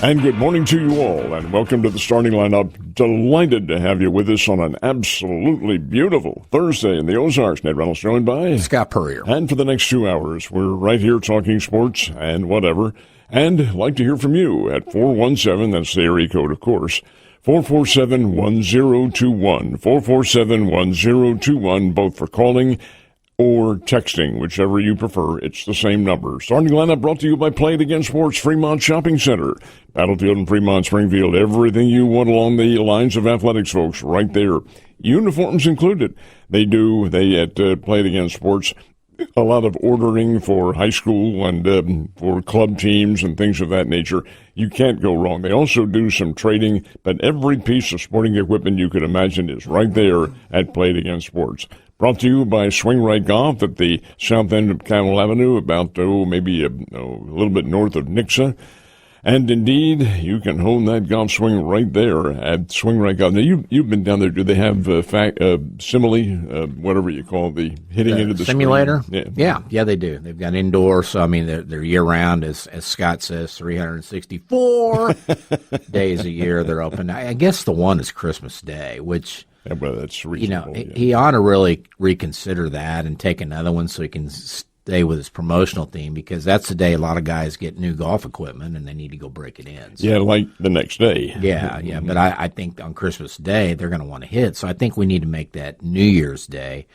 And good morning to you all, and welcome to the starting lineup. Delighted to have you with us on an absolutely beautiful Thursday in the Ozarks. Ned Reynolds joined by Scott Purrier. And for the next 2 hours, we're right here talking sports and whatever. And like to hear from you at 417, that's the area code, of course, 447-1021, 447-1021, both for calling or texting, whichever you prefer. It's the same number. Starting lineup brought to you by Play It Again Sports, Fremont Shopping Center, Battlefield and Fremont, Springfield. Everything you want along the lines of athletics, folks, right there. Uniforms included. They at Play It Again Sports, a lot of ordering for high school and for club teams and things of that nature. You can't go wrong. They also do some trading, but every piece of sporting equipment you could imagine is right there at Play It Again Sports. Brought to you by Swing Right Golf at the south end of Camel Avenue, about maybe a little bit north of Nixa. And indeed, you can hone that golf swing right there at Swing Right Golf. Now, you've been down there. Do they have simile, whatever you call the hitting into the simulator? Screen? Yeah, they do. They've got indoor, so I mean they're year round, as Scott says, 364 days a year they're open. I guess the one is Christmas Day, which. Yeah, well, that's reasonable. He ought to really reconsider that and take another one so he can stay with his promotional theme, because that's the day a lot of guys get new golf equipment and they need to go break it in. So, yeah, like the next day. Yeah. But I think on Christmas Day they're going to want to hit. So I think we need to make that New Year's Day,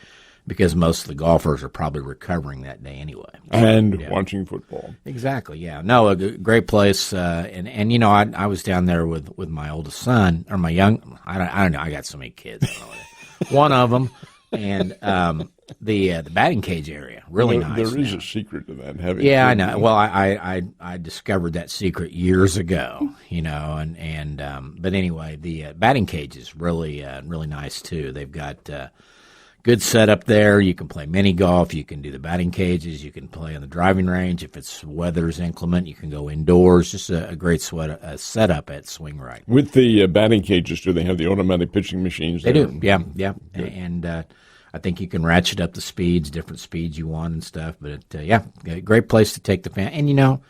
because most of the golfers are probably recovering that day anyway. And watching football. Exactly, yeah. No, a great place. And I was down there with my oldest son, or my young, I don't know, I got so many kids. One of them, and the batting cage area, really nice. There is a secret to that. Yeah, I know. Well, I discovered that secret years ago, but anyway, the batting cage is really nice too. They've got good setup there. You can play mini golf. You can do the batting cages. You can play on the driving range. If it's weather's inclement, you can go indoors. Just a great setup at Swing Right. With the batting cages, do they have the automatic pitching machines there? They do, yeah. Good. And I think you can ratchet up the speeds, different speeds you want and stuff. But, a great place to take the fan. And, you don't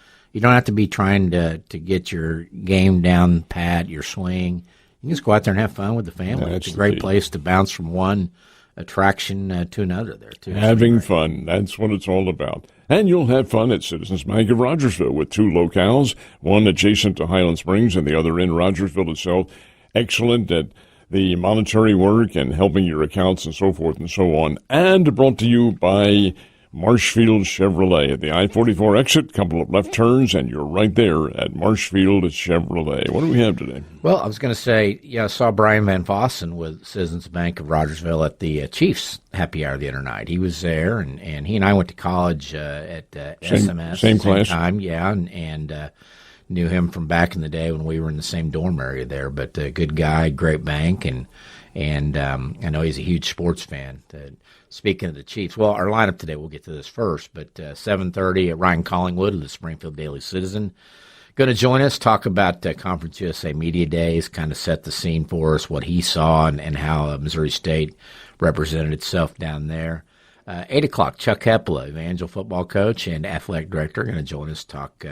have to be trying to get your game down pat, your swing. You can just go out there and have fun with the family. It's a great place to bounce from one attraction to another there, too. Having fun. That's what it's all about. And you'll have fun at Citizens Bank of Rogersville with two locales, one adjacent to Highland Springs and the other in Rogersville itself. Excellent at the monetary work and helping your accounts and so forth and so on. And brought to you by Marshfield Chevrolet at the I-44 exit, couple of left turns, and you're right there at Marshfield Chevrolet. What do we have today? Well, I was going to say, I saw Brian Van Vossen with Citizens Bank of Rogersville at the Chiefs Happy Hour the other night. He was there, and he and I went to college at SMS. Same class? Time, yeah, and knew him from back in the day when we were in the same dorm area there. But good guy, great bank, and I know he's a huge sports fan. Speaking of the Chiefs, well, our lineup today, we'll get to this first, but 7:30 at Ryan Collingwood of the Springfield Daily Citizen. Going to join us, talk about Conference USA Media Days, kind of set the scene for us, what he saw and how Missouri State represented itself down there. 8 o'clock, Chuck Hepla, Evangel football coach and athletic director, going to join us, talk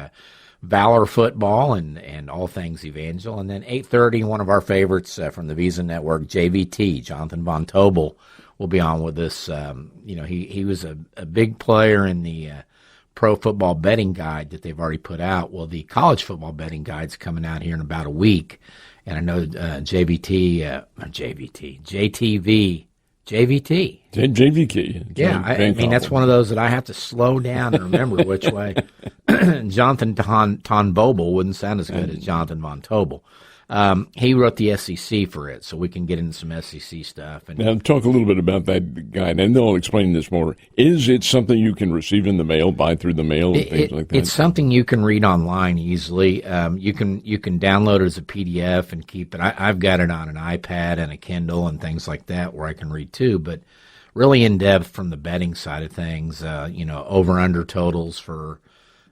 Valor football and all things Evangel. And then 8:30, one of our favorites from the Visa Network, JVT, Jonathan Von Tobel, will be on with us. He was a big player in the pro football betting guide that they've already put out. Well, the college football betting guide's coming out here in about a week. And I know JVT. Yeah, I mean, that's one of those that I have to slow down and remember which way. Jonathan Ton Bobel wouldn't sound as good as Jonathan Von Tobel. He wrote the SEC for it, so we can get into some SEC stuff. And now, talk a little bit about that guide, and they'll explain this more. Is it something you can receive in the mail, buy through the mail, and things like that? It's something you can read online easily. You can download it as a PDF and keep it. I've got it on an iPad and a Kindle and things like that where I can read too, but really in depth from the betting side of things, over-under totals for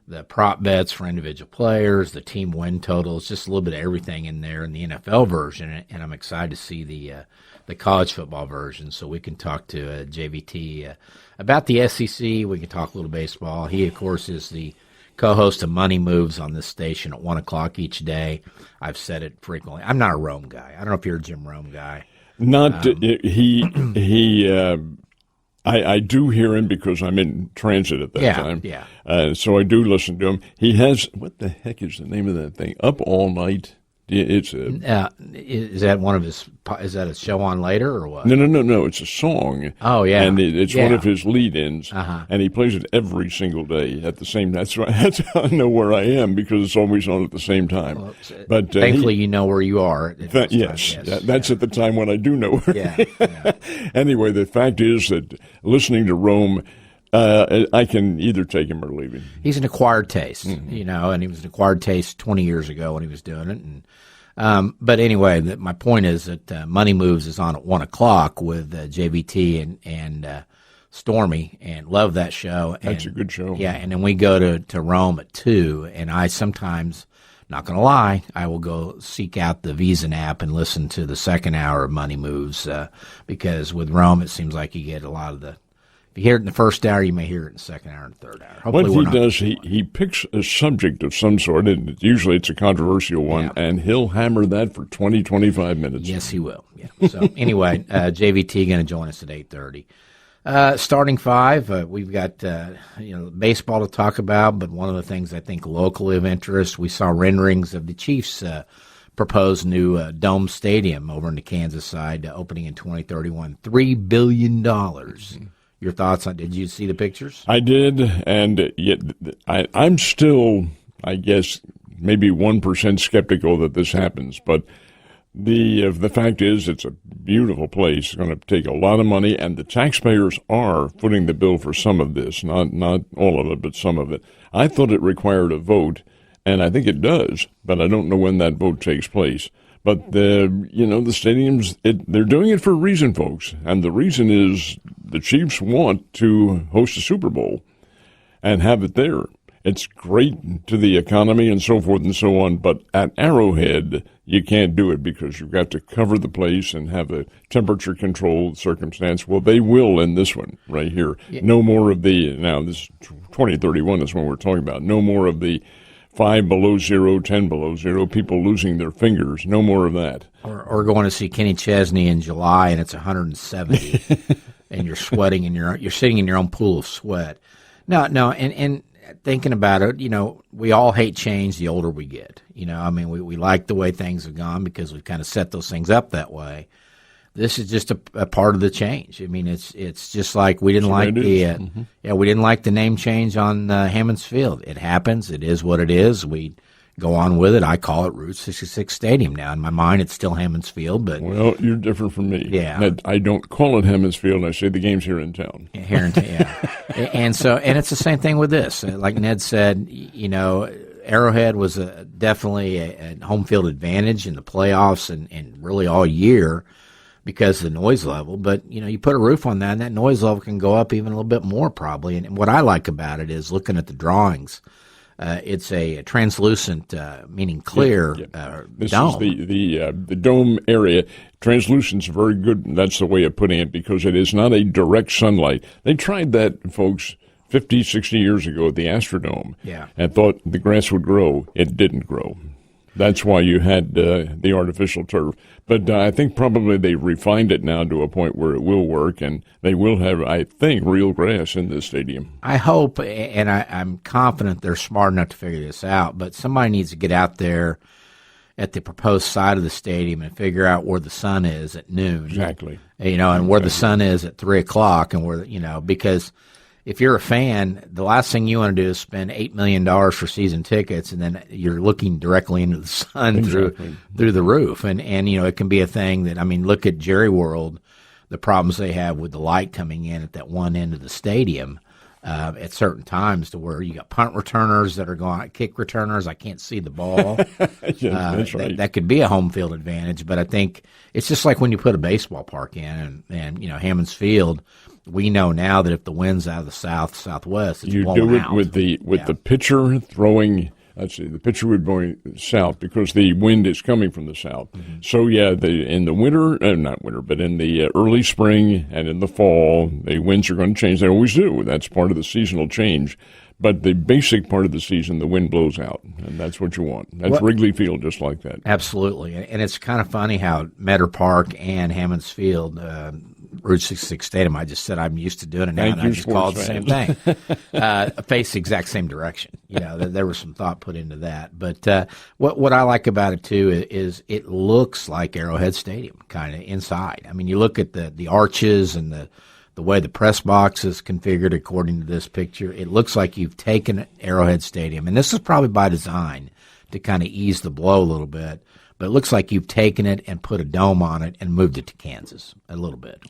the prop bets for individual players, the team win totals, just a little bit of everything in there in the NFL version, and I'm excited to see the college football version, so we can talk to JVT about the SEC. We can talk a little baseball. He, of course, is the co-host of Money Moves on this station at 1 o'clock each day. I've said it frequently. I'm not a Rome guy. I don't know if you're a Jim Rome guy. Not I do hear him because I'm in transit at that time. Yeah. So I do listen to him. He has, what the heck is the name of that thing? Up All Night. It's is that one of his? Is that a show on later or what? No. It's a song. Oh yeah, and it's one of his lead-ins, Uh-huh. and he plays it every single day at the same. That's right. That's how I know where I am because it's always on at the same time. Well, but thankfully, you know where you are. Yes, that's at the time when I do know where. Yeah. Anyway, the fact is that listening to Rome. I can either take him or leave him. He's an acquired taste, and he was an acquired taste 20 years ago when he was doing it. And but anyway, my point is that Money Moves is on at 1 o'clock with JVT and Stormy, and love that show. That's a good show. Yeah, and then we go to Rome at 2, and I sometimes, not going to lie, I will go seek out the Visa app and listen to the second hour of Money Moves because with Rome it seems like you get a lot of the. If you hear it in the first hour, you may hear it in the second hour and third hour. Hopefully what he does, he picks a subject of some sort, and usually it's a controversial one, and he'll hammer that for 20, 25 minutes. Yes, he will. Yeah. So anyway, JVT going to join us at 8:30. Starting 5, we've got baseball to talk about, but one of the things I think locally of interest, we saw renderings of the Chiefs' proposed new Dome Stadium over in the Kansas side, opening in 2031, $3 billion. Your thoughts on? Did you see the pictures? I did, and yet I'm still, I guess, maybe 1% skeptical that this happens. But the fact is, it's a beautiful place. It's going to take a lot of money, and the taxpayers are footing the bill for some of this, not all of it, but some of it. I thought it required a vote, and I think it does, but I don't know when that vote takes place. But the stadiums, they're doing it for a reason, folks. And the reason is the Chiefs want to host a Super Bowl and have it there. It's great to the economy and so forth and so on. But at Arrowhead, you can't do it because you've got to cover the place and have a temperature controlled circumstance. Well, they will in this one right here. Yeah. No more of now this 2031 is when we're talking about. No more of the 5 below 0, 10 below 0, people losing their fingers. No more of that. Or going to see Kenny Chesney in July and it's 170 and you're sweating and you're sitting in your own pool of sweat. No, and thinking about it, we all hate change the older we get. We like the way things have gone because we've kind of set those things up that way. This is just a part of the change. I mean, it's just like we didn't like we didn't like the name change on Hammons Field. It happens. It is what it is. We go on with it. I call it Route 66 Stadium now. In my mind, it's still Hammons Field, but you're different from me. Yeah, I don't call it Hammons Field. I say the game's here in town. Here in town, yeah. and it's the same thing with this. Like Ned said, Arrowhead was definitely a home field advantage in the playoffs and really all year. Because of the noise level, but you put a roof on that, and that noise level can go up even a little bit more probably. And what I like about it is looking at the drawings. It's a translucent, meaning clear this dome. Is the dome area. Translucent's very good. That's the way of putting it because it is not a direct sunlight. They tried that, folks, 50, 60 years ago at the Astrodome. Yeah, and thought the grass would grow. It didn't grow. That's why you had the artificial turf. But I think probably they refined it now to a point where it will work, and they will have, I think, real grass in this stadium. I hope, and I'm confident they're smart enough to figure this out, but somebody needs to get out there at the proposed side of the stadium and figure out where the sun is at noon. Exactly. And where the sun is at 3 o'clock, and where, because if you're a fan, the last thing you want to do is spend $8 million for season tickets, and then you're looking directly into the sun through the roof. And it can be a thing that, look at Jerry World, the problems they have with the light coming in at that one end of the stadium at certain times to where you got punt returners that are going, kick returners, I can't see the ball. That's right. That could be a home field advantage, but I think it's just like when you put a baseball park in and Hammons Field. We know now that if the wind's out of the southwest, it's blowing out. You do it with the pitcher throwing. Let's see, the pitcher would go south because the wind is coming from the south. Mm-hmm. So in the winter, not winter, but in the early spring and in the fall, the winds are going to change. They always do. That's part of the seasonal change. But the basic part of the season, the wind blows out, and that's what you want. That's Wrigley Field, just like that. Absolutely. And it's kind of funny how Metter Park and Hammons Field, Route 66 Stadium, I just said I'm used to doing it now, and I just call it the same thing, face the exact same direction. There was some thought put into that. But what I like about it, too, is it looks like Arrowhead Stadium kind of inside. I mean, you look at the arches and the way the press box is configured according to this picture, it looks like you've taken Arrowhead Stadium, and this is probably by design to kind of ease the blow a little bit, but it looks like you've taken it and put a dome on it and moved it to Kansas a little bit.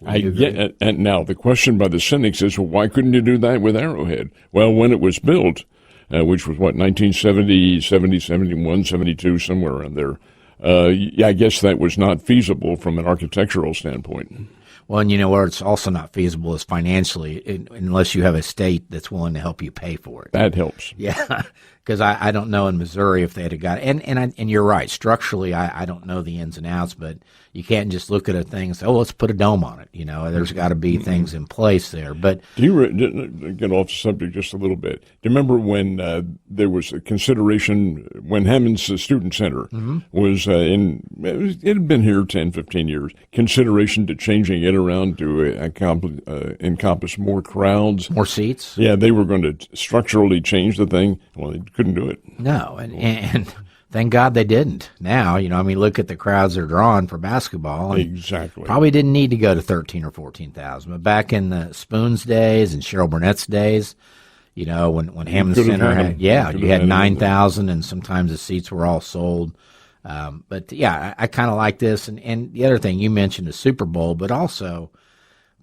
And now the question by the cynics is, well, why couldn't you do that with Arrowhead? Well, when it was built, which was, 1970, 70, 71, 72, somewhere around there, I guess that was not feasible from an architectural standpoint. Well, and you know where it's also not feasible is financially, unless you have a state that's willing to help you pay for it. That helps. Yeah, because I don't know in Missouri if they'd have got it. And you're right. Structurally, I don't know the ins and outs, but you can't just look at a thing and say, let's put a dome on it. There's got to be things in place there. But do you get off the subject just a little bit? Do you remember when there was a consideration when Hammond's Student Center was it had been here 10, 15 years, consideration to changing it around to encompass more crowds, more seats? Yeah, they were going to structurally change the thing. Well, they couldn't do it. No, and thank God they didn't. Now, look at the crowds they're drawing for basketball. Exactly. Probably didn't need to go to 13 or 14,000. But back in the Spoons days and Cheryl Burnett's days, when Hammond Center had, you had 9,000, and sometimes the seats were all sold. But yeah, I kind of like this. And the other thing you mentioned is Super Bowl, but also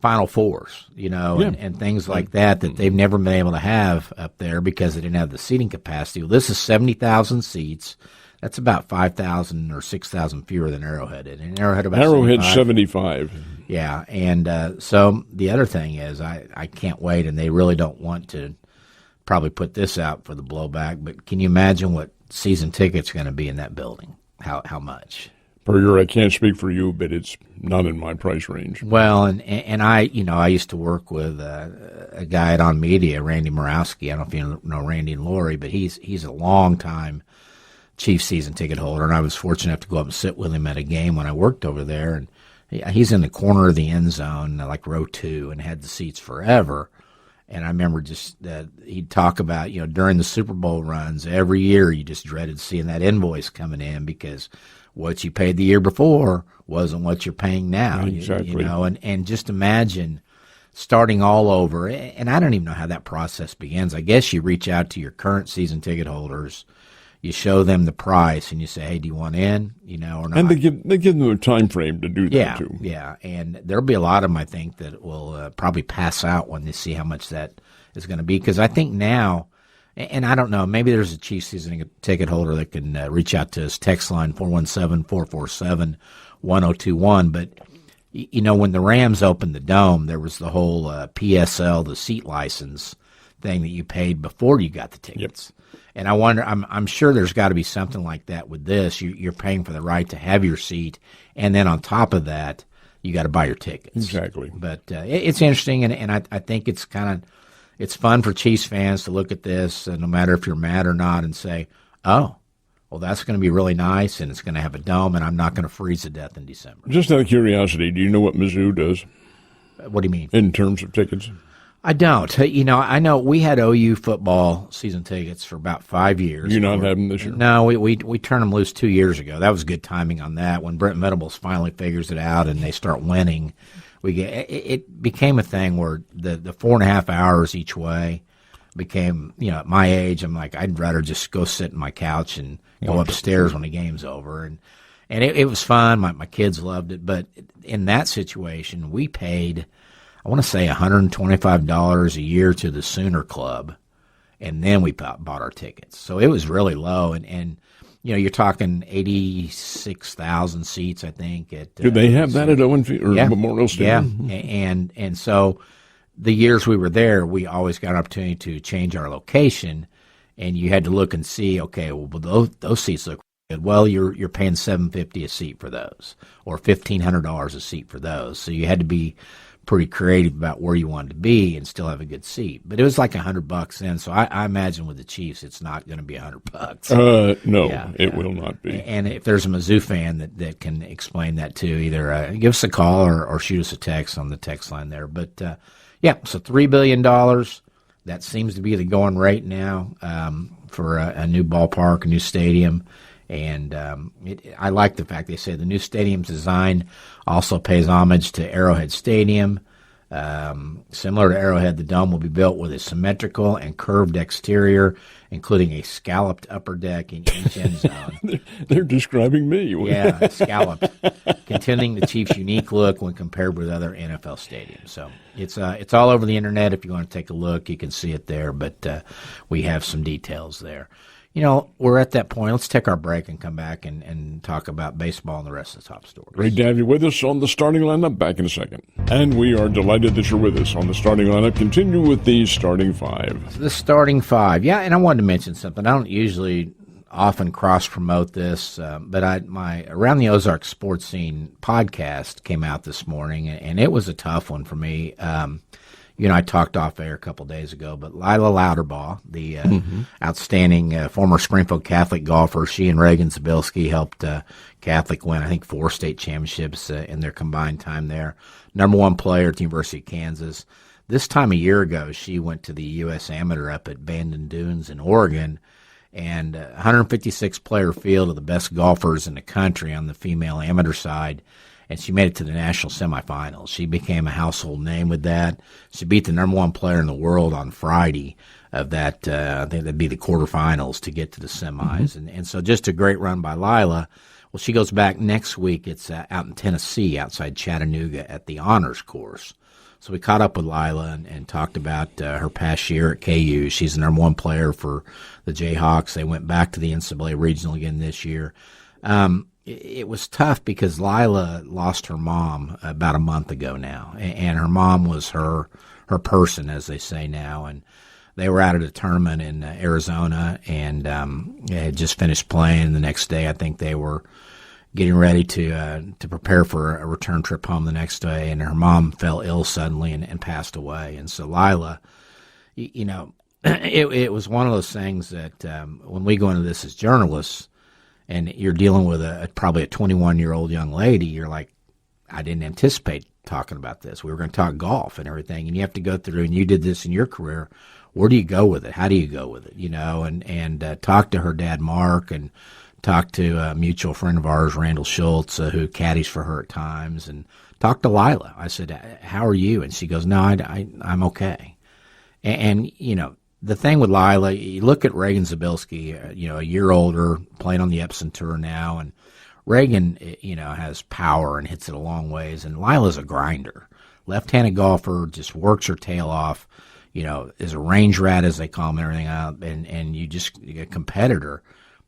Final Fours, and things like that they've never been able to have up there because they didn't have the seating capacity. Well, this is 70,000 seats. That's about 5,000 or 6,000 fewer than Arrowhead. And Arrowhead 75. Yeah, and so the other thing is I can't wait, and they really don't want to probably put this out for the blowback, but can you imagine what season tickets are going to be in that building? How much? Per year, I can't speak for you, but it's not in my price range. Well, and I used to work with a guy at On Media, Randy Morawski. I don't know if you know Randy and Lori, but he's a long time Chiefs season ticket holder, and I was fortunate enough to go up and sit with him at a game when I worked over there. And he's in the corner of the end zone, like row 2, and had the seats forever. And I remember just that he'd talk about, during the Super Bowl runs, every year you just dreaded seeing that invoice coming in because what you paid the year before wasn't what you're paying now. Exactly. And just imagine starting all over. And I don't even know how that process begins. I guess you reach out to your current season ticket holders, you show them the price, and you say, hey, do you want in, or not? And they give them a time frame to do that, too. Yeah, and there'll be a lot of them, I think, that will probably pass out when they see how much that is going to be. Because I think now, and I don't know, maybe there's a Chiefs season ticket holder that can reach out to us, text line 417-447-1021. But, when the Rams opened the Dome, there was the whole PSL, the seat license thing that you paid before you got the tickets. Yep. And I wonder, I'm sure there's got to be something like that with this. You're paying for the right to have your seat, and then on top of that, you got to buy your tickets. Exactly. But it's interesting, and I think it's it's fun for Chiefs fans to look at this, no matter if you're mad or not, and say, oh, well, that's going to be really nice, and it's going to have a dome, and I'm not going to freeze to death in December. Just out of curiosity, do you know what Mizzou does? What do you mean? In terms of tickets? I don't. I know we had OU football season tickets for about 5 years. You're not having this year? No, we turned them loose 2 years ago. That was good timing on that. When Brent Venables finally figures it out and they start winning, it became a thing where the 4.5 hours each way became, at my age, I'm like, I'd rather just go sit in my couch and go upstairs when the game's over. And it was fun. My kids loved it. But in that situation, we paid, I want to say $125 a year to the Sooner Club, and then we bought our tickets. So it was really low, and you're talking 86,000 seats, I think. Do they have that at Owen Field or Memorial Stadium? Yeah, and so the years we were there, we always got an opportunity to change our location, and you had to look and see, okay, well, those seats look good. Well, you're paying $750 a seat for those, or $1,500 a seat for those. So you had to be pretty creative about where you wanted to be and still have a good seat. But it was like $100 in, so I imagine with the Chiefs, it's not going to be $100. No, it will not be. And if there's a Mizzou fan that can explain that too, either give us a call or shoot us a text on the text line there. But so $3 billion. That seems to be the going rate now for a new ballpark, a new stadium. And I like the fact they say the new stadium's design also pays homage to Arrowhead Stadium. Similar to Arrowhead, the dome will be built with a symmetrical and curved exterior, including a scalloped upper deck in each end zone. They're describing me. Yeah, scalloped, containing the Chiefs' unique look when compared with other NFL stadiums. So it's all over the internet. If you want to take a look, you can see it there. But we have some details there. We're at that point. Let's take our break and come back and talk about baseball and the rest of the top stories. Great to have you with us on the starting lineup. Back in a second. And we are delighted that you're with us on the starting lineup. Continue with the starting five. So the starting five. Yeah, and I wanted to mention something. I don't usually often cross-promote this, but my Around the Ozark Sports Scene podcast came out this morning, and it was a tough one for me. I talked off air a couple days ago, but Lila Louderbaugh, the outstanding former Springfield Catholic golfer, she and Reagan Zabilski helped Catholic win, I think, 4 state championships in their combined time there. Number 1 player at the University of Kansas. This time a year ago, she went to the U.S. Amateur up at Bandon Dunes in Oregon, and 156-player field of the best golfers in the country on the female amateur side. And she made it to the national semifinals. She became a household name with that. She beat the number 1 player in the world on Friday of that. I think that'd be the quarterfinals to get to the semis. And so just a great run by Lila. Well, she goes back next week. It's out in Tennessee, outside Chattanooga, at the honors course. So we caught up with Lila and talked about her past year at KU. She's the number 1 player for the Jayhawks. They went back to the NCAA regional again this year. It was tough because Lila lost her mom about a month ago now, and her mom was her person, as they say now. And they were out at a tournament in Arizona, and had just finished playing. The next day, I think they were getting ready to prepare for a return trip home the next day, and her mom fell ill suddenly and passed away. And so Lila, it was one of those things that when we go into this as journalists, and you're dealing with probably a 21-year-old young lady, you're like, I didn't anticipate talking about this. We were going to talk golf and everything, and you have to go through, and you did this in your career. Where do you go with it? How do you go with it? And talk to her dad, Mark, and talk to a mutual friend of ours, Randall Schultz, who caddies for her at times, and talk to Lila. I said, how are you? And she goes, no, I'm okay. And the thing with Lila, you look at Reagan Zabilski, a year older, playing on the Epson Tour now, and Reagan, has power and hits it a long ways, and Lila's a grinder. Left-handed golfer, just works her tail off, is a range rat, as they call him, and everything out, and you just a competitor.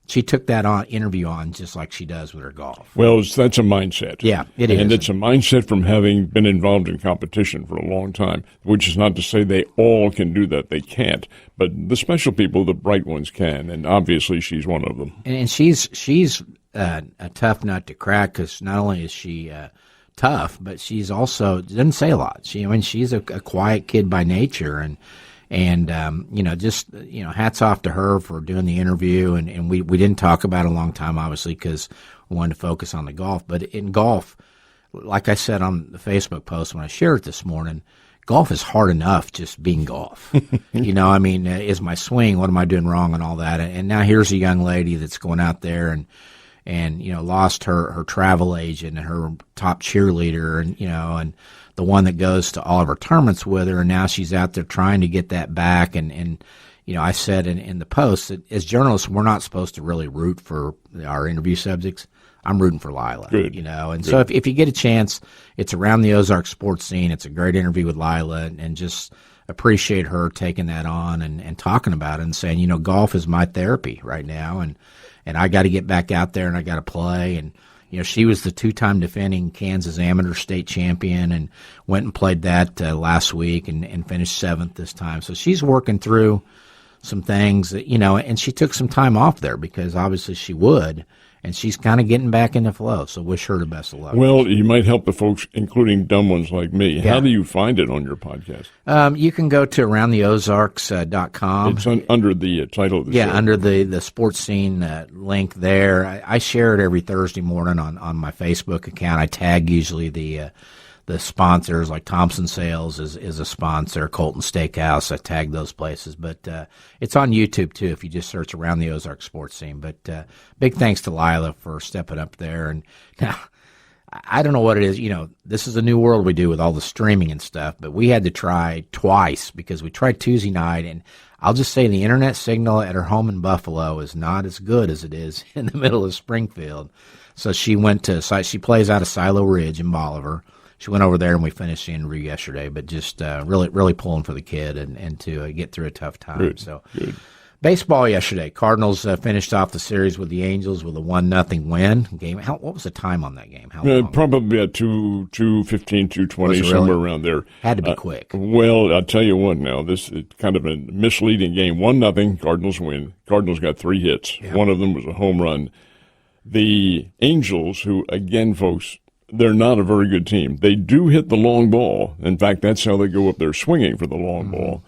She took that interview on just like she does with her golf. Well, that's a mindset. Yeah, it is. And it's a mindset from having been involved in competition for a long time, which is not to say they all can do that. They can't. But the special people, the bright ones, can. And obviously she's one of them. And she's a tough nut to crack, because not only is she tough, but she's also doesn't say a lot. She's a quiet kid by nature, and hats off to her for doing the interview. And we didn't talk about it a long time, obviously, because we wanted to focus on the golf. But in golf, like I said on the Facebook post when I shared it this morning, golf is hard enough just being golf. Is my swing, what am I doing wrong, and all that. And now here's a young lady that's going out there and lost her travel agent and her top cheerleader, and the one that goes to all of her tournaments with her, and now she's out there trying to get that back. And I said in the post that as journalists, we're not supposed to really root for our interview subjects. I'm rooting for Lila. Good. And Good. So if you get a chance, it's Around the Ozark Sports Scene. It's a great interview with Lila, and just appreciate her taking that on and talking about it and saying, golf is my therapy right now, and I got to get back out there and I got to play. And she was the 2-time defending Kansas Amateur State Champion, and went and played that last week and finished 7th this time. So she's working through some things that, and she took some time off there because obviously she would. and she's kind of getting back into flow. So wish her the best of luck. Well, you might help the folks, including dumb ones like me. Yeah. How do you find it on your podcast? You can go to aroundtheozarks.com. It's under the title of the show. Yeah, under the sports scene link there. I share it every Thursday morning on my Facebook account. I tag usually the sponsors, like Thompson Sales is a sponsor, Colton Steakhouse. I tag those places. But it's on YouTube, too, if you just search Around the Ozark Sports Scene. But big thanks to Lila for stepping up there. And now, I don't know what it is. This is a new world we do with all the streaming and stuff. But we had to try twice because we tried Tuesday night. And I'll just say the internet signal at her home in Buffalo is not as good as it is in the middle of Springfield. So she plays out of Silo Ridge in Bolivar. She went over there and we finished the interview yesterday, but just really pulling for the kid and to get through a tough time. Good. Baseball yesterday, Cardinals finished off the series with the Angels with a 1-0 win game. What was the time on that game? How long? Probably at 2:15, 2:20, somewhere around there. Had to be quick. Well, I'll tell you what now. This is kind of a misleading game. 1-0, Cardinals win. Cardinals got 3 hits. Yeah. One of them was a home run. The Angels, who, again, folks, they're not a very good team. They do hit the long ball. In fact, that's how they go up there swinging for the long ball.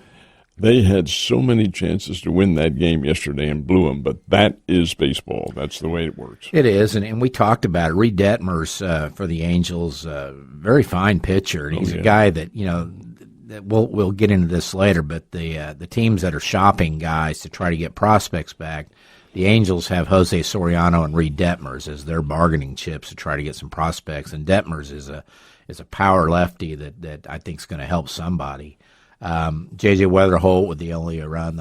They had so many chances to win that game yesterday and blew them, but that is baseball. That's the way it works. It is, and we talked about it. Reed Detmers for the Angels, very fine pitcher. And he's a guy that, that we'll get into this later, but the teams that are shopping guys to try to get prospects back, the Angels have Jose Soriano and Reed Detmers as their bargaining chips to try to get some prospects, and Detmers is a power lefty that I think is going to help somebody. J.J. Weatherholt with the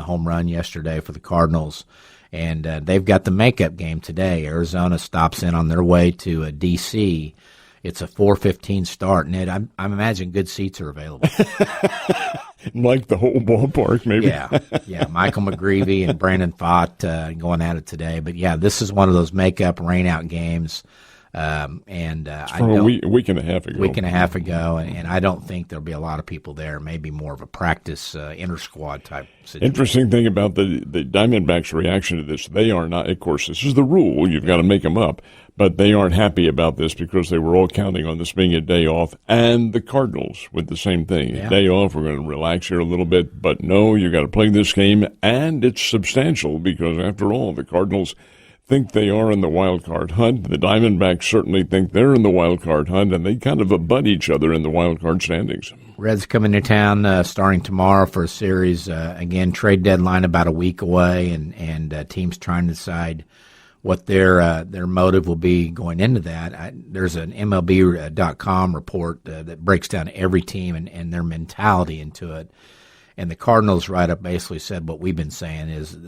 home run yesterday for the Cardinals, and they've got the makeup game today. Arizona stops in on their way to D.C. It's a 4:15 start, and I imagine good seats are available. Like the whole ballpark, maybe. Yeah. Michael McGreevy and Brandon Pfaadt going at it today. But, yeah, this is one of those make-up, rain-out games. From a week and a half ago. And I don't think there'll be a lot of people there. Maybe more of a practice inter-squad type situation. Interesting thing about the Diamondbacks' reaction to this, they are not, of course, this is the rule. You've got to make them up. But they aren't happy about this because they were all counting on this being a day off. And the Cardinals with the same thing. Yeah. A day off, we're going to relax here a little bit. But no, you got to play this game. And it's substantial because, after all, the Cardinals think they are in the wild card hunt. The Diamondbacks certainly think they're in the wild card hunt, and they kind of abut each other in the wild card standings. Reds coming to town starting tomorrow for a series. Again, trade deadline about a week away, and teams trying to decide what their motive will be going into that. There's an MLB.com report that breaks down every team and their mentality into it. And the Cardinals write-up basically said what we've been saying is,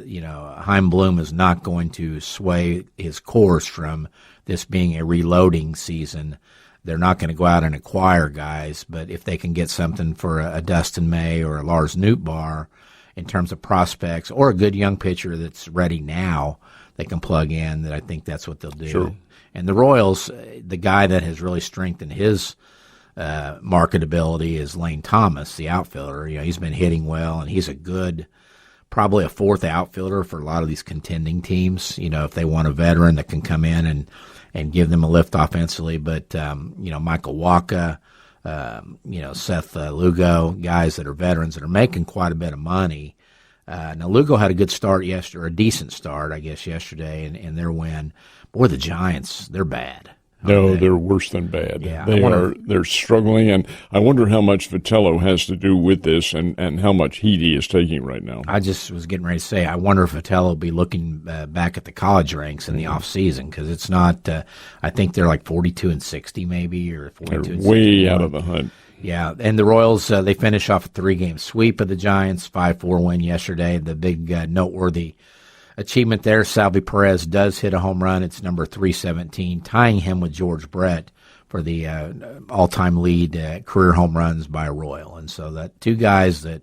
Chaim Bloom is not going to sway his course from this being a reloading season. They're not going to go out and acquire guys, but if they can get something for a Dustin May or a Lars Nootbaar in terms of prospects or a good young pitcher that's ready now they can plug in, that I think that's what they'll do. Sure. And the Royals, the guy that has really strengthened his marketability is Lane Thomas, the outfielder. He's been hitting well, and he's probably a fourth outfielder for a lot of these contending teams. If they want a veteran that can come in and give them a lift offensively. But Michael Wacha, Seth Lugo, guys that are veterans that are making quite a bit of money. Now Lugo had a good start yesterday, or a decent start, I guess, yesterday in their win. Boy, the Giants, they're bad. No, they're worse than bad. Yeah, they're struggling, and I wonder how much Vitello has to do with this and how much heat he is taking right now. I just was getting ready to say, I wonder if Vitello will be looking back at the college ranks in the off season, because it's not. I think they're like 42-60 maybe, or 42. They're way out of the hunt. Yeah, and the Royals, they finish off a 3-game sweep of the Giants, 5-4 win yesterday. The big noteworthy achievement there, Salvi Perez does hit a home run. It's number 317, tying him with George Brett for the all-time lead career home runs by a Royal. And so that two guys that,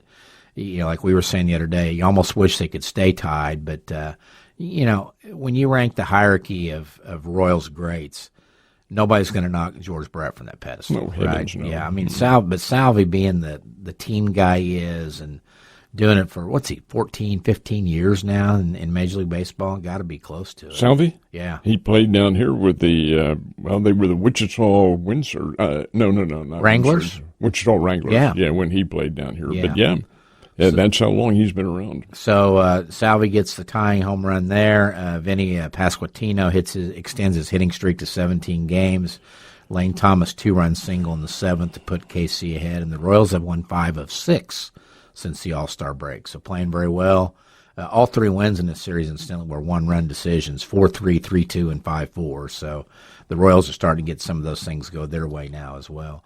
like we were saying the other day, you almost wish they could stay tied. But, when you rank the hierarchy of Royals greats, nobody's going to knock George Brett from that pedestal, no, right? No. Yeah, I mean, Salvi being the team guy he is, and doing it for, 14, 15 years now in Major League Baseball. Got to be close to it. Salvi? Yeah. He played down here with they were the Wichita Windsor. No, not Wranglers? Windsor. Wichita Wranglers. Yeah. When he played down here. Yeah. But that's how long he's been around. So Salvi gets the tying home run there. Vinny Pasquantino extends his hitting streak to 17 games. Lane Thomas 2-run single in the 7th to put KC ahead, and the Royals have won 5 of 6 since the All-Star break. So playing very well. All 3 wins in this series incidentally were 1-run decisions, 4-3, 3-2, and 5-4. So the Royals are starting to get some of those things go their way now as well.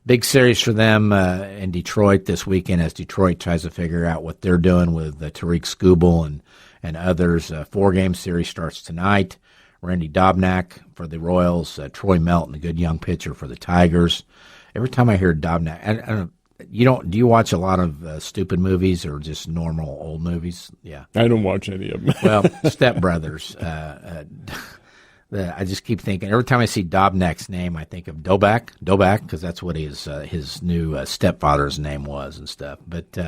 Big series for them in Detroit this weekend as Detroit tries to figure out what they're doing with Tariq Skubal and others. 4-game series starts tonight. Randy Dobnak for the Royals, Troy Melton, a good young pitcher for the Tigers. Every time I hear Dobnak, I don't, do you watch a lot of stupid movies or just normal old movies? Yeah. I don't watch any of them. Well, Step Brothers. I just keep thinking, every time I see Dobnak's name, I think of Dobak, because that's what his new stepfather's name was and stuff. But,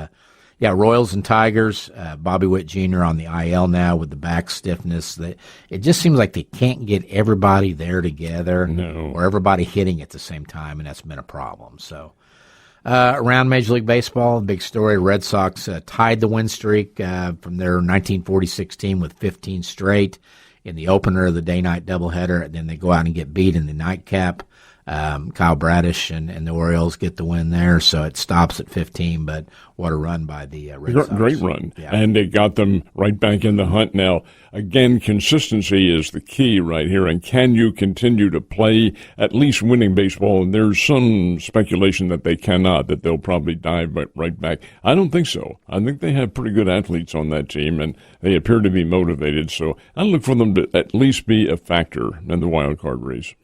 Royals and Tigers, Bobby Witt Jr. on the IL now with the back stiffness. It just seems like they can't get everybody there together or everybody hitting at the same time, and that's been a problem. So around Major League Baseball, the big story, Red Sox tied the win streak from their 1946 team with 15 straight in the opener of the day-night doubleheader, and then they go out and get beat in the nightcap. Kyle Bradish and the Orioles get the win there, so it stops at 15, but what a run by the Red Sox. Great run, yeah. And it got them right back in the hunt. Now, again, consistency is the key right here, and can you continue to play at least winning baseball? And there's some speculation that they cannot, that they'll probably dive right back. I don't think so. I think they have pretty good athletes on that team, and they appear to be motivated, so I look for them to at least be a factor in the wild card race.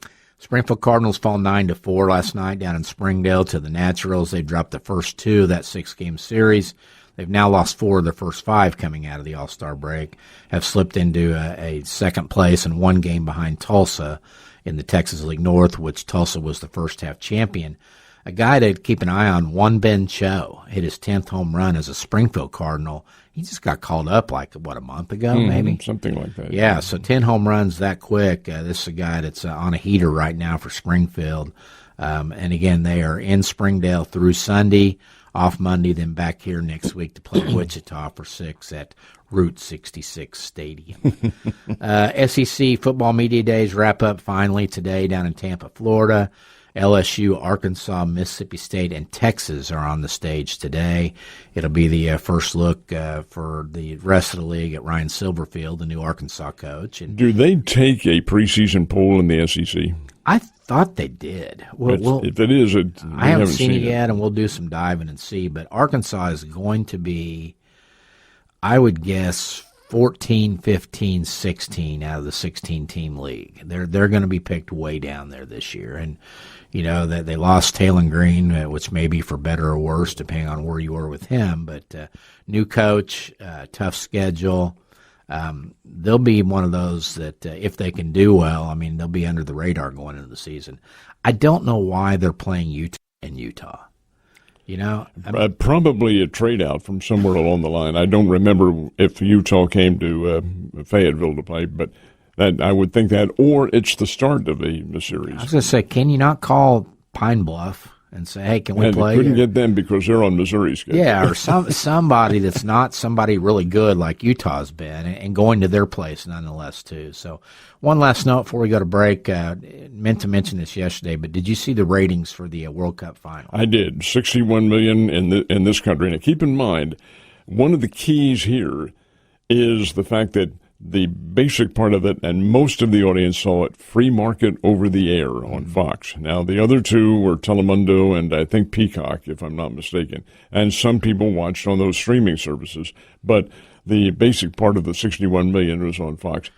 Springfield Cardinals fall 9-4 last night down in Springdale to the Naturals. They dropped the first 2 of that 6-game series. They've now lost 4 of their first 5 coming out of the All-Star break, have slipped into a second place and 1 game behind Tulsa in the Texas League North, which Tulsa was the first-half champion. A guy to keep an eye on, Ben Cho, hit his 10th home run as a Springfield Cardinal. He just got called up a month ago, maybe? Something like that. Yeah, so 10 home runs that quick. This is a guy that's on a heater right now for Springfield. And again, they are in Springdale through Sunday, off Monday, then back here next week to play Wichita for 6 at Route 66 Stadium. SEC football media days wrap up finally today down in Tampa, Florida. LSU, Arkansas, Mississippi State, and Texas are on the stage today. It'll be the first look for the rest of the league at Ryan Silverfield, the new Arkansas coach. And do they take a preseason poll in the SEC? I thought they did. If it is, I haven't seen it yet, and we'll do some diving and see. But Arkansas is going to be, I would guess, 14, 15, 16 out of the 16-team league. They're going to be picked way down there this year. And, that they lost Talon Green, which may be for better or worse, depending on where you were with him. But new coach, tough schedule. They'll be one of those that if they can do well, they'll be under the radar going into the season. I don't know why they're playing Utah. Probably a trade out from somewhere along the line. I don't remember if Utah came to Fayetteville to play, but I would think that, or it's the start of the series. I was going to say, can you not call Pine Bluff and say, hey, can we play? They couldn't get them because they're on Missouri's schedule. Yeah, or somebody that's not somebody really good like Utah's been, and going to their place nonetheless, too. So one last note before we go to break. Meant to mention this yesterday, but did you see the ratings for the World Cup final? I did. 61 million in this country. And keep in mind, one of the keys here is the fact that the basic part of it, and most of the audience saw it, free market over the air on Fox. Now, the other 2 were Telemundo and I think Peacock, if I'm not mistaken. And some people watched on those streaming services. But the basic part of the 61 million was on Fox.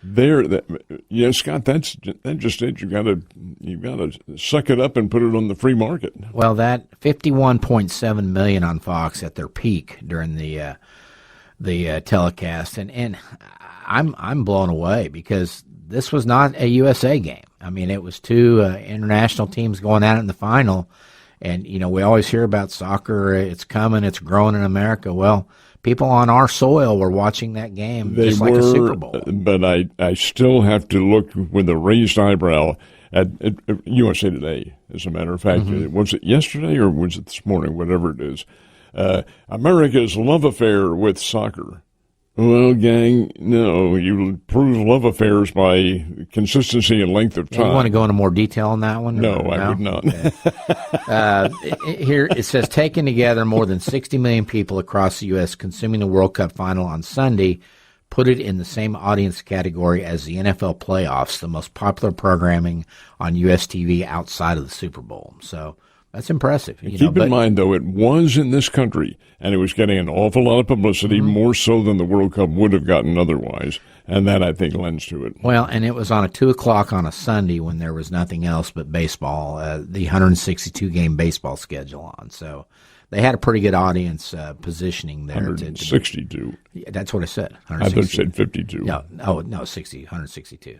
Scott, that's just it. You got to suck it up and put it on the free market. Well, that 51.7 million on Fox at their peak during the telecast, and I'm blown away because this was not a USA game. It was 2 international teams going at it in the final, and we always hear about soccer. It's coming, it's growing in America. Well, people on our soil were watching that game They just like a Super Bowl. But I still have to look with a raised eyebrow at USA Today. As a matter of fact, was it yesterday or was it this morning? Whatever it is, America's love affair with soccer. Well, gang, no. You prove love affairs by consistency and length of time. You want to go into more detail on that one? No, I would not. Okay. Here it says, taking together more than 60 million people across the U.S. consuming the World Cup final on Sunday, put it in the same audience category as the NFL playoffs, the most popular programming on U.S. TV outside of the Super Bowl. So that's impressive. Keep in mind, though, it was in this country, and it was getting an awful lot of publicity, more so than the World Cup would have gotten otherwise, and that, I think, lends to it. Well, and it was on 2 o'clock on a Sunday when there was nothing else but baseball, the 162-game baseball schedule on. So they had a pretty good audience positioning there. 162. That's what I said. I thought you said 52. No, 60, 162.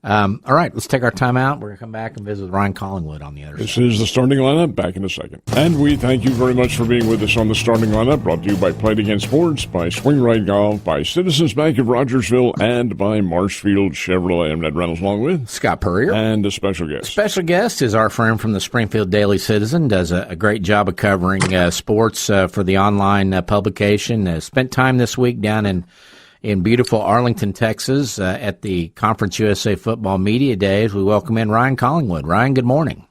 All right, let's take our time out. We're going to come back and visit with Ryan Collingwood on the other side. This is the starting lineup. Back in a second. And we thank you very much for being with us on the starting lineup, brought to you by Play It Again Sports, by Swing Right Golf, by Citizens Bank of Rogersville, and by Marshfield Chevrolet. I'm Ned Reynolds, along with Scott Purrier. And a special guest. Special guest is our friend from the Springfield Daily Citizen, does a great job of covering sports for the online publication. Spent time this week down in beautiful Arlington, Texas, at the Conference USA Football Media Days. We welcome in Ryan Collingwood. Ryan, good morning.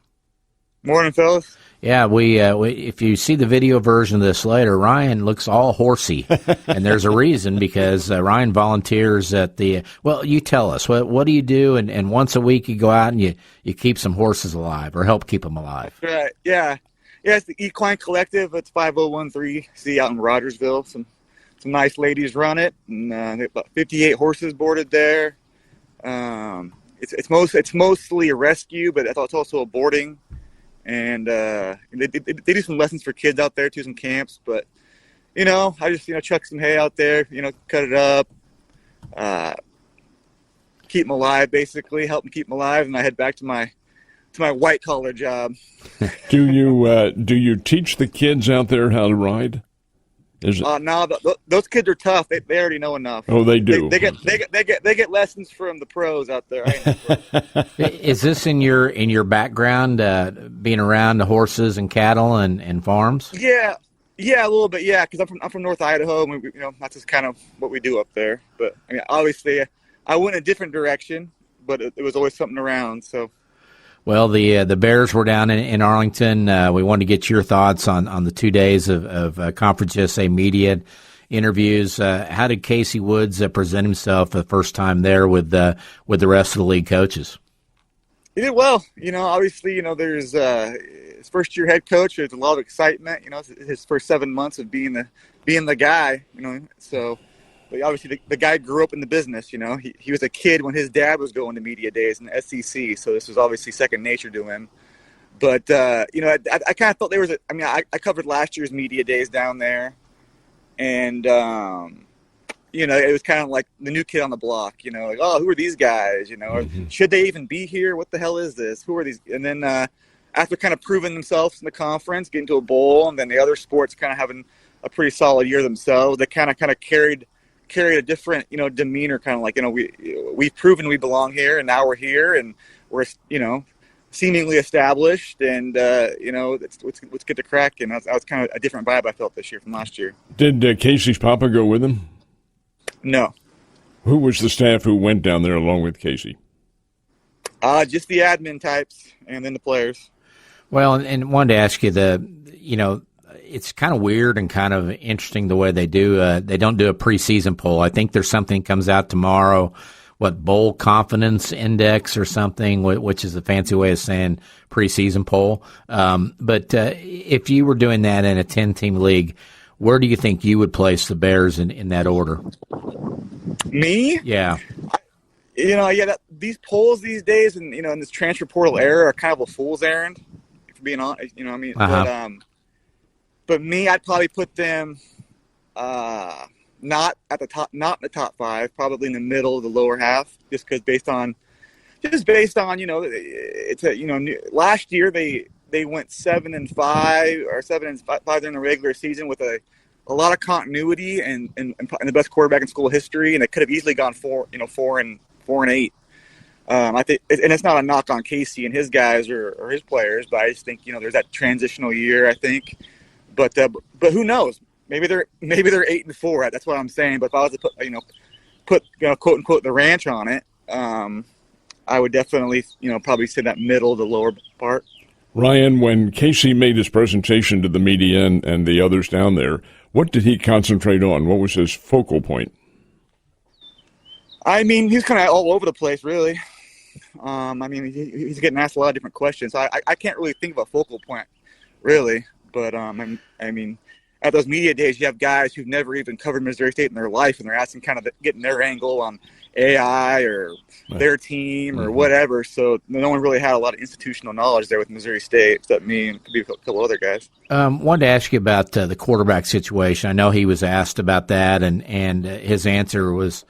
Morning, fellas. Yeah, we if you see the video version of this later, Ryan looks all horsey, and there's a reason, because Ryan volunteers at the. Well, you tell us what do you do, and once a week you go out and you keep some horses alive or help keep them alive. Right. Yeah. It's the Equine Collective. It's 5013C out in Rogersville. Some nice ladies run it, and they have about 58 horses boarded there. It's mostly a rescue, but it's also a boarding, and they do some lessons for kids out there too, some camps. But I just chuck some hay out there, cut it up, keep them alive, basically help them keep them alive, and I head back to my white collar job. Do you teach the kids out there how to ride? No, those kids are tough. They already know enough. Oh, they do. They get lessons from the pros out there. Is this in your background, being around the horses and cattle and farms? Yeah, a little bit. Yeah, because I'm from North Idaho, and that's just kind of what we do up there. But I mean, obviously, I went a different direction, but it was always something around. So. Well, the Bears were down in Arlington. We wanted to get your thoughts on the 2 days of Conference USA media interviews. How did Casey Woods present himself for the first time there with the rest of the league coaches? He did well. Obviously, there's his first year head coach. There's a lot of excitement. His first 7 months of being the guy. So. But obviously, the guy grew up in the business. He was a kid when his dad was going to media days in the SEC, so this was obviously second nature to him. But I kind of thought there was I covered last year's media days down there, and it was kind of like the new kid on the block. Like, oh, who are these guys? Or should they even be here? What the hell is this? Who are these? And then after kind of proving themselves in the conference, getting to a bowl, and then the other sports kind of having a pretty solid year themselves, they kind of carried a different, demeanor, kind of like, we've proven we belong here, and now we're here, and we're, seemingly established, and, let's get to cracking. That was kind of a different vibe I felt this year from last year. Did Casey's papa go with him? No. Who was the staff who went down there along with Casey? Just the admin types, and then the players. Well, and wanted to ask you it's kind of weird and kind of interesting the way they do. They don't do a preseason poll. I think there's something that comes out tomorrow, bowl confidence index or something, which is a fancy way of saying preseason poll. But if you were doing that in a 10-team league, where do you think you would place the Bears in that order? Me? Yeah. These polls these days, and in this transfer portal era, are kind of a fool's errand. For being honest, But me, I'd probably put them not in the top five, probably in the middle, the lower half, just based on it's last year they went 7-5 or 7-5 during the regular season with a a lot of continuity and the best quarterback in school history, and they could have easily gone 4-8. I think, and it's not a knock on Casey and his guys or his players, but I just think there's that transitional year. I think, but who knows? Maybe they're 8-4. That's what I'm saying. But if I was to put quote unquote the ranch on it, I would definitely probably say that middle, the lower part. Ryan, when Casey made his presentation to the media and the others down there, what did he concentrate on? What was his focal point? I mean, he's kind of all over the place, really. I mean, he's getting asked a lot of different questions. So I can't really think of a focal point, really. But, I mean, at those media days, you have guys who've never even covered Missouri State in their life, and they're asking kind of getting their angle on AI or their team or whatever. So no one really had a lot of institutional knowledge there with Missouri State, except me and maybe a couple other guys. Wanted to ask you about the quarterback situation. I know he was asked about that, and his answer was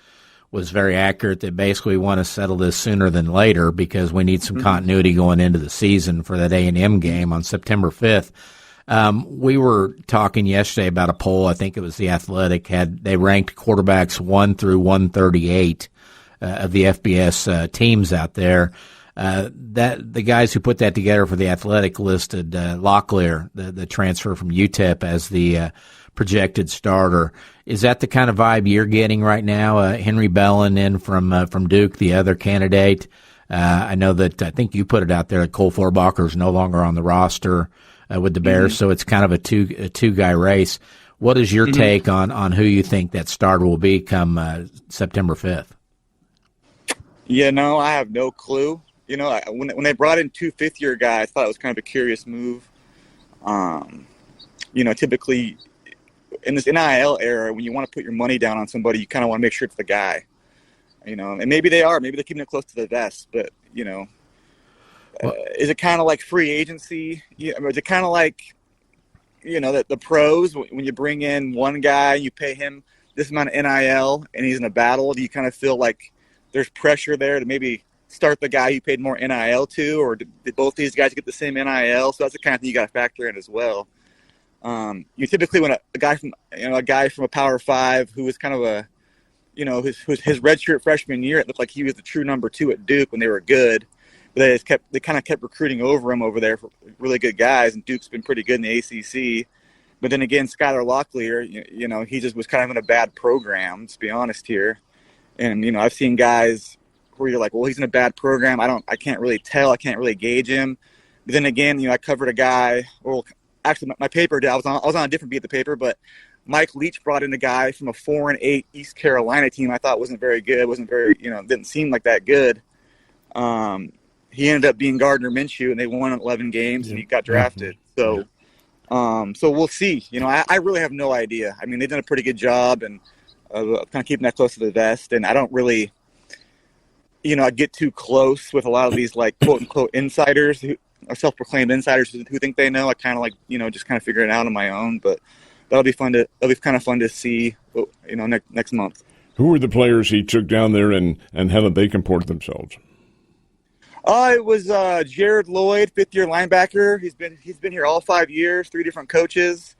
very accurate, that basically we want to settle this sooner than later because we need some continuity going into the season for that A&M game on September 5th. We were talking yesterday about a poll. I think it was The Athletic. They ranked quarterbacks 1 through 138 of the FBS teams out there. That the guys who put that together for The Athletic listed Locklear, the transfer from UTEP, as the projected starter. Is that the kind of vibe you're getting right now? Henry Bellin in from Duke, the other candidate. I know that I think you put it out there that Cole Forbacher is no longer on the roster with the Bears, so it's kind of a two-guy race. What is your take on who you think that starter will be come September 5th? Yeah, no, I have no clue. When they brought in 2 fifth-year guys, I thought it was kind of a curious move. Typically in this NIL era, when you want to put your money down on somebody, you kind of want to make sure it's the guy. And maybe they are. Maybe they're keeping it close to the vest. But, is it kind of like free agency? Is it kind of like, the pros, when you bring in one guy, you pay him this amount of NIL, and he's in a battle? Do you kind of feel like there's pressure there to maybe start the guy you paid more NIL to, or did both these guys get the same NIL? So that's the kind of thing you got to factor in as well. You typically when a guy from a Power 5 who was kind of a, his redshirt freshman year, it looked like he was the true number 2 at Duke when they were good. But they kind of kept recruiting over him over there for really good guys, and Duke's been pretty good in the ACC. But then again, Skylar Locklear, he just was kind of in a bad program, to be honest here. And I've seen guys where you're like, well, he's in a bad program. I can't really tell. I can't really gauge him. But then again, I covered a guy. Well, actually, my paper did. I was on a different beat of the paper, but Mike Leach brought in a guy from a 4-8 East Carolina team I thought wasn't very good. Wasn't very, didn't seem like that good. He ended up being Gardner Minshew, and they won 11 games, and he got drafted. So, so we'll see. I really have no idea. I mean, they've done a pretty good job, and kind of keeping that close to the vest. And I don't really, I get too close with a lot of these like quote unquote insiders who are self-proclaimed insiders who think they know. I kind of like, just kind of figure it out on my own. But that'll be kind of fun to see, next month. Who were the players he took down there, and how did they comport themselves? It was Jared Lloyd, 5th-year linebacker. He's been here all 5 years, 3 different coaches.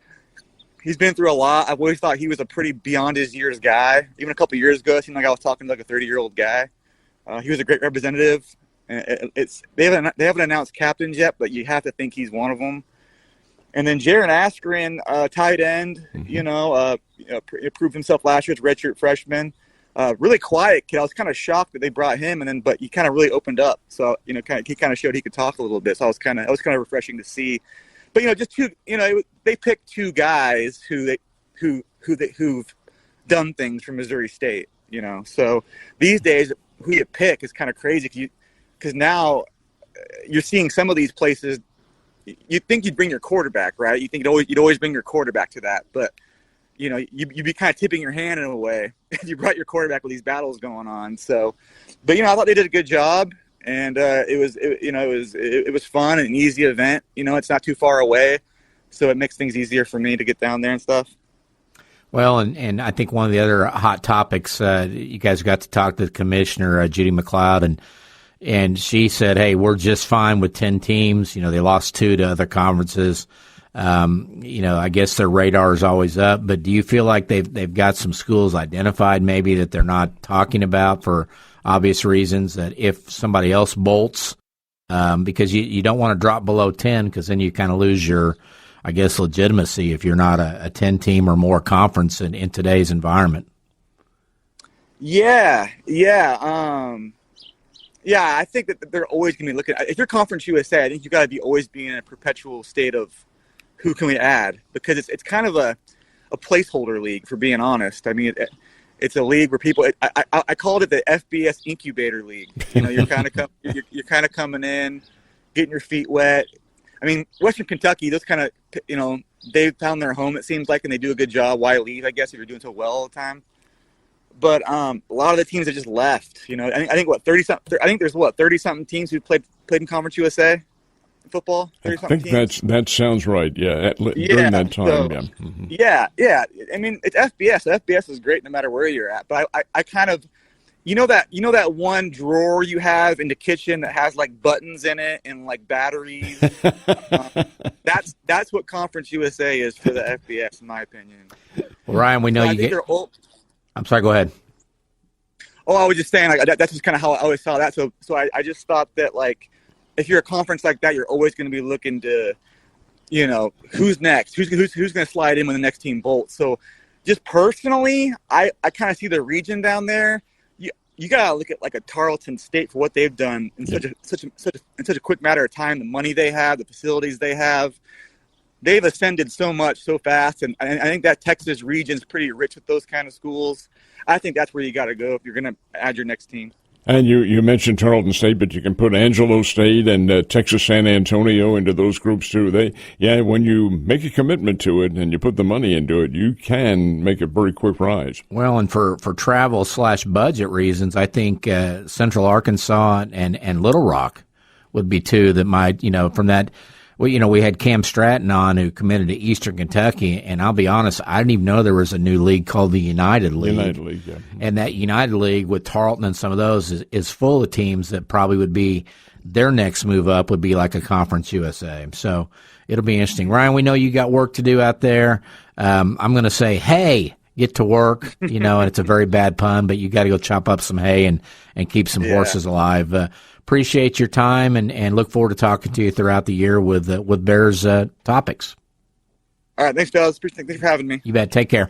He's been through a lot. I've always thought he was a pretty beyond his years guy. Even a couple of years ago, it seemed like I was talking to like a 30-year-old guy. He was a great representative. They haven't announced captains yet, but you have to think he's one of them. And then Jaron Askren, tight end, proved himself last year as a redshirt freshman. Really quiet kid. I was kind of shocked that they brought him, but he kind of really opened up. So he kind of showed he could talk a little bit. So it was kind of refreshing to see. But just two. They picked 2 guys who've done things for Missouri State. So these days who you pick is kind of crazy because now you're seeing some of these places. You'd think you'd bring your quarterback, right? You think you'd always bring your quarterback to that, but you'd be kind of tipping your hand in a way. You brought your quarterback with these battles going on. So, but I thought they did a good job, and it was fun and an easy event. It's not too far away, so it makes things easier for me to get down there and stuff. Well, and I think one of the other hot topics, you guys got to talk to the commissioner, Judy McLeod, and she said, hey, we're just fine with 10 teams. They lost 2 to other conferences. I guess their radar is always up. But do you feel like they've got some schools identified maybe that they're not talking about for obvious reasons, that if somebody else bolts, because you don't want to drop below 10, because then you kind of lose your, I guess, legitimacy if you're not a 10 team or more conference in today's environment? Yeah. I think that they're always going to be looking at, if you're Conference USA, I think you got to be always being in a perpetual state of who can we add, because it's kind of a placeholder league, for being honest. I mean, it's a league where people, I called it the FBS incubator league. You're kind of you're kind of coming in, getting your feet wet. I mean, Western Kentucky, those kind of, they found their home, it seems like, and they do a good job. Why leave, I guess, if you're doing so well all the time. But a lot of the teams have just left. I think 30-something. I think there's 30-something teams who played in Conference USA football. I think that sounds right. Yeah, during that time. So, yeah. Mm-hmm. Yeah. I mean, it's FBS. So FBS is great no matter where you're at. But I kind of, that one drawer you have in the kitchen that has like buttons in it and like batteries. That's what Conference USA is for the FBS, in my opinion. Well, Ryan, we know you get. I'm sorry, go ahead. Oh, I was just saying, like, that's just kind of how I always saw that. So I just thought that, like, if you're a conference like that, you're always going to be looking to, who's next? Who's going to slide in when the next team bolts? So just personally, I kind of see the region down there. You got to look at, like, a Tarleton State for what they've done in such a quick matter of time, the money they have, the facilities they have. They've ascended so much so fast, and I think that Texas region is pretty rich with those kind of schools. I think that's where you got to go if you're going to add your next team. And you mentioned Tarleton State, but you can put Angelo State and Texas San Antonio into those groups too. When you make a commitment to it and you put the money into it, you can make a very quick rise. Well, and for travel / budget reasons, I think Central Arkansas and Little Rock would be two that might, from that. Well, we had Cam Stratton on, who committed to Eastern Kentucky, and I'll be honest, I didn't even know there was a new league called the United League. United League, yeah. And that United League with Tarleton and some of those is full of teams that probably would be their next move up would be like a Conference USA. So it'll be interesting. Ryan, we know you got work to do out there. I'm going to say, hey, get to work, and it's a very bad pun, but you got to go chop up some hay and keep some horses alive. Appreciate your time and look forward to talking to you throughout the year with Bears topics. All right. Thanks, fellas. Thanks for having me. You bet. Take care.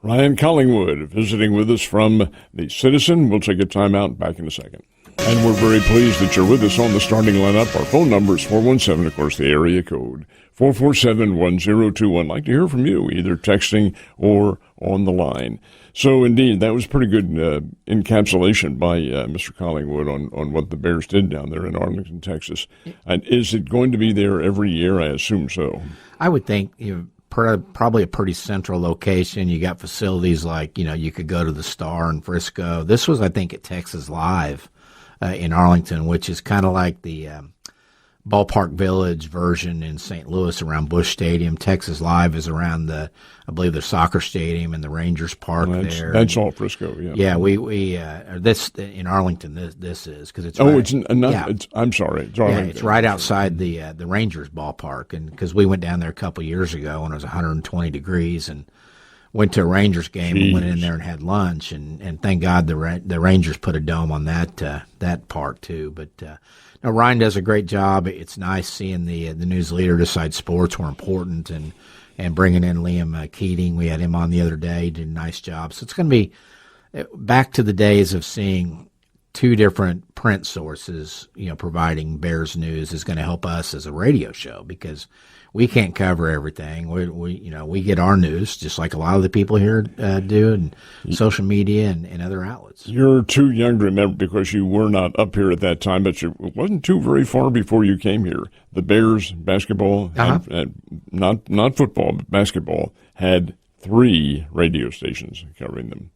Ryan Collingwood visiting with us from the Citizen. We'll take a time out, back in a second. And we're very pleased that you're with us on the starting lineup. Our phone number is 417, of course, the area code, 447-1021. I'd like to hear from you, either texting or on the line. So, indeed, that was pretty good encapsulation by Mr. Collingwood on what the Bears did down there in Arlington, Texas. And is it going to be there every year? I assume so. I would think probably a pretty central location. You got facilities like, you could go to the Star in Frisco. This was, I think, at Texas Live in Arlington, which is kind of like the Ballpark Village version in St. Louis around Busch Stadium. Texas Live is around I believe the soccer stadium and the Rangers Park there. That's all Frisco, yeah. Yeah, we this in Arlington. This is because it's I'm sorry, it's Arlington. Yeah, it's right outside the Rangers ballpark, and because we went down there a couple years ago when it was 120 degrees and went to a Rangers game and went in there and had lunch, and thank God the Rangers put a dome on that park too, but. No, Ryan does a great job. It's nice seeing the news leader decide sports were important and bringing in Liam Keating. We had him on the other day, did a nice job. So it's going to be back to the days of seeing two different print sources, providing Bears news is going to help us as a radio show because we can't cover everything. We get our news just like a lot of the people here do, and social media and other outlets. You're too young to remember because you were not up here at that time, but it wasn't too very far before you came here. The Bears basketball, not football, but basketball, had 3 radio stations covering them.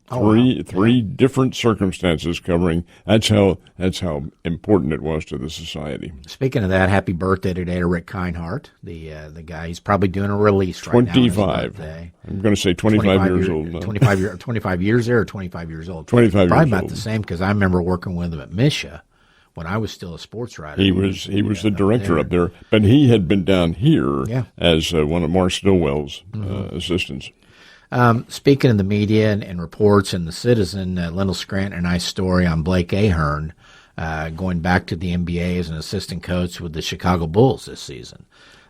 Three different circumstances covering. That's how important it was to the society. Speaking of that, happy birthday today to Rick Kinehart, the guy. He's probably doing a release 25. Right now. I'm going to say 25 years old. 25 years there or 25 years old. 25 probably years about old. The same because I remember working with him at Misha when I was still a sports writer. He was the director up there, but he had been down here as one of Mark Stillwell's assistants. Speaking of the media and reports and the Citizen, Lyndall Scranton and I's story on Blake Ahern going back to the NBA as an assistant coach with the Chicago Bulls this season.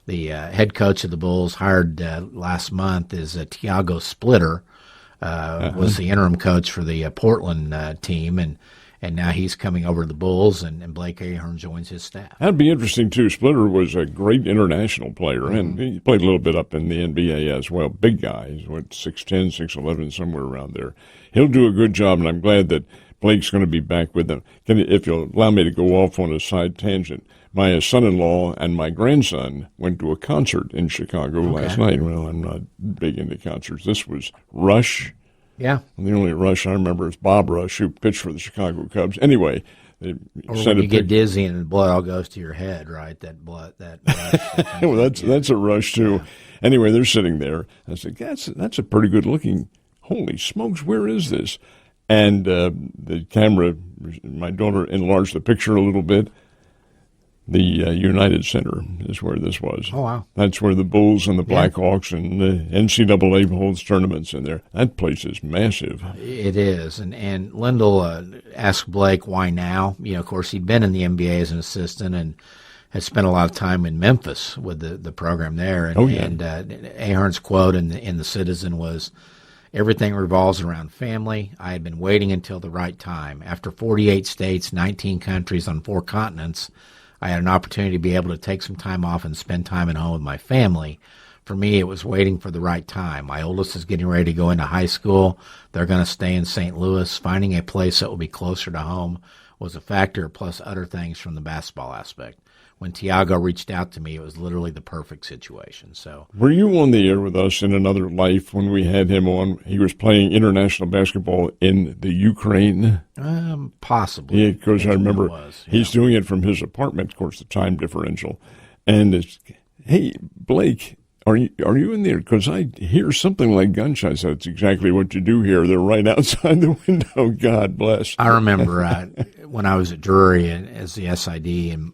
The head coach of the Bulls hired last month is Tiago Splitter, was the interim coach for the Portland team, and now he's coming over to the Bulls, and Blake Ahern joins his staff. That'd be interesting, too. Splitter was a great international player, and he played a little bit up in the NBA as well. Big guy. He's, 6'10", 6'11", somewhere around there. He'll do a good job, and I'm glad that Blake's going to be back with them. If you'll allow me to go off on a side tangent, my son-in-law and my grandson went to a concert in Chicago last night. Well, I'm not big into concerts. This was Rush. Yeah. The only Rush I remember is Bob Rush, who pitched for the Chicago Cubs. Anyway, they or when you get dizzy and the blood all goes to your head, right? That blood, that Rush. Well, that's a Rush too. Yeah. Anyway, they're sitting there. I said, that's a pretty good looking. Holy smokes, where is this? And the camera, my daughter enlarged the picture a little bit. The United Center is where this was. Oh, wow. That's where the Bulls and the Blackhawks and the NCAA holds tournaments in there. That place is massive. It is. And Lyndall asked Blake why now. You know, of course, he'd been in the NBA as an assistant and had spent a lot of time in Memphis with the program there. And, and Ahern's quote in the Citizen was, "Everything revolves around family. I had been waiting until the right time. After 48 states, 19 countries on 4 continents, I had an opportunity to be able to take some time off and spend time at home with my family. For me, it was waiting for the right time. My oldest is getting ready to go into high school. They're going to stay in St. Louis. Finding a place that will be closer to home was a factor, plus other things from the basketball aspect. When Tiago reached out to me, it was literally the perfect situation." So, were you on the air with us in another life when we had him on? He was playing international basketball in the Ukraine. Possibly. Yeah, because I remember he's doing it from his apartment. Of course, the time differential, and it's, hey, Blake, are you in there? Because I hear something like gunshots. That's exactly what you do here. They're right outside the window. God bless. I remember when I was at Drury as the SID, and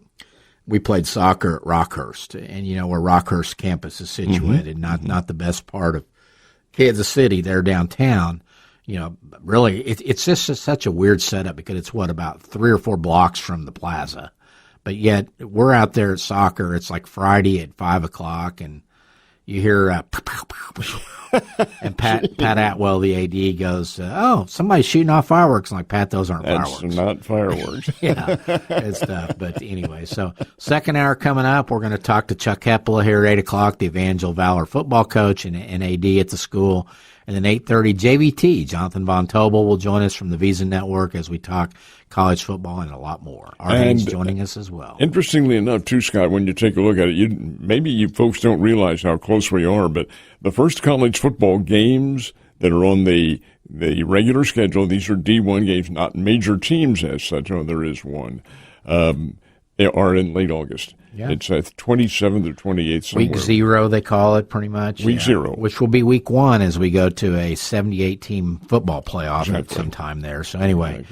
we played soccer at Rockhurst, and you know where Rockhurst campus is situated, not the best part of Kansas City, there downtown. You know, really, it's just such a weird setup because it's about 3 or 4 blocks from the plaza, but yet we're out there at soccer. It's like Friday at 5:00, and you hear and Pat Atwell, the AD, goes, "Oh, somebody's shooting off fireworks." I'm like, "Pat, those aren't fireworks." That's not fireworks. Yeah, it's stuff. But anyway, so second hour coming up, we're going to talk to Chuck Heppola here at 8:00, the Evangel Valor football coach and AD at the school. And then 8:30, JVT, Jonathan Von Tobel, will join us from the Visa Network as we talk college football and a lot more. Arden's joining us as well. Interestingly enough, too, Scott, when you take a look at it, maybe you folks don't realize how close we are, but the first college football games that are on the regular schedule, these are D1 games, not major teams as such. Oh, there is one. They are in late August. Yeah. It's 27th or 28th somewhere. Week 0, they call it, pretty much. Week 0. Which will be week 1 as we go to a 78-team football playoff at some time there. So anyway,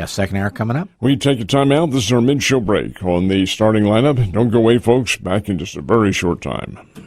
second hour coming up. We take a time out. This is our mid-show break on the starting lineup. Don't go away, folks. Back in just a very short time.